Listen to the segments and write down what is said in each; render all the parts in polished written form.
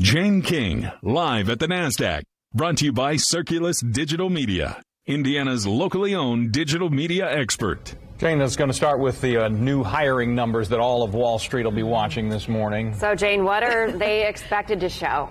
Jane King, live at the NASDAQ. Brought to you by Circulus Digital Media, Indiana's locally owned digital media expert. Jane, that's going to start with the new hiring numbers that all of Wall Street will be watching this morning. So, Jane, what are they expected to show?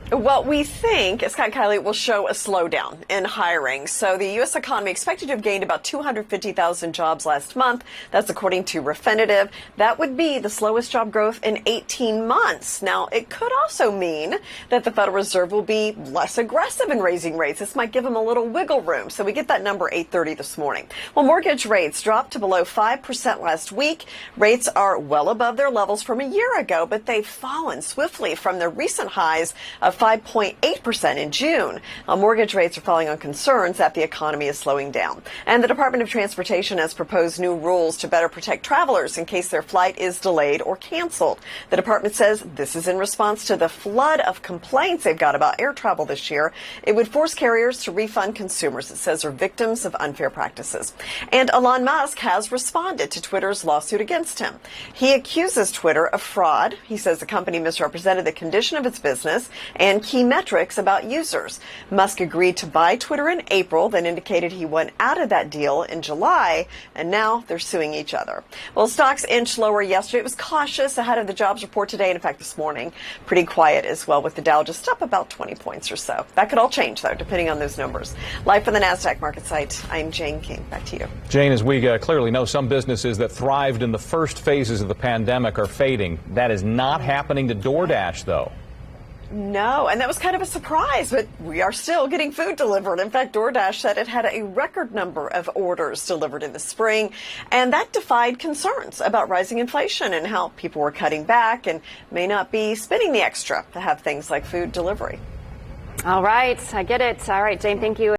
Well, we think, Scott Kiley, will show a slowdown in hiring. So the U.S. economy expected to have gained about 250,000 jobs last month. That's according to Refinitiv. That would be the slowest job growth in 18 months. Now, it could also mean that the Federal Reserve will be less aggressive in raising rates. This might give them a little wiggle room. So we get that number 8:30 this morning. Well, mortgage rates dropped to below 5% last week. Rates are well above their levels from a year ago, but they've fallen swiftly from their recent highs of 5.8% in June. Mortgage rates are falling on concerns that the economy is slowing down. And the Department of Transportation has proposed new rules to better protect travelers in case their flight is delayed or canceled. The department says this is in response to the flood of complaints they've got about air travel this year. It would force carriers to refund consumers, it says, are victims of unfair practices. And Elon Musk has responded to Twitter's lawsuit against him. He accuses Twitter of fraud. He says the company misrepresented the condition of its business and key metrics about users. Musk agreed to buy Twitter in April, then indicated he went out of that deal in July, and now they're suing each other. Well, stocks inched lower yesterday. It was cautious ahead of the jobs report today, and in fact this morning, pretty quiet as well, with the Dow just up about 20 points or so. That could all change, though, depending on those numbers. Live from the NASDAQ market site, I'm Jane King. Back to you. Jane, as we clearly know, some businesses that thrived in the first phases of the pandemic are fading. That is not happening to DoorDash, though. No, and that was kind of a surprise, but we are still getting food delivered. In fact, DoorDash said it had a record number of orders delivered in the spring, and that defied concerns about rising inflation and how people were cutting back and may not be spending the extra to have things like food delivery. All right, I get it. All right, Jane, thank you.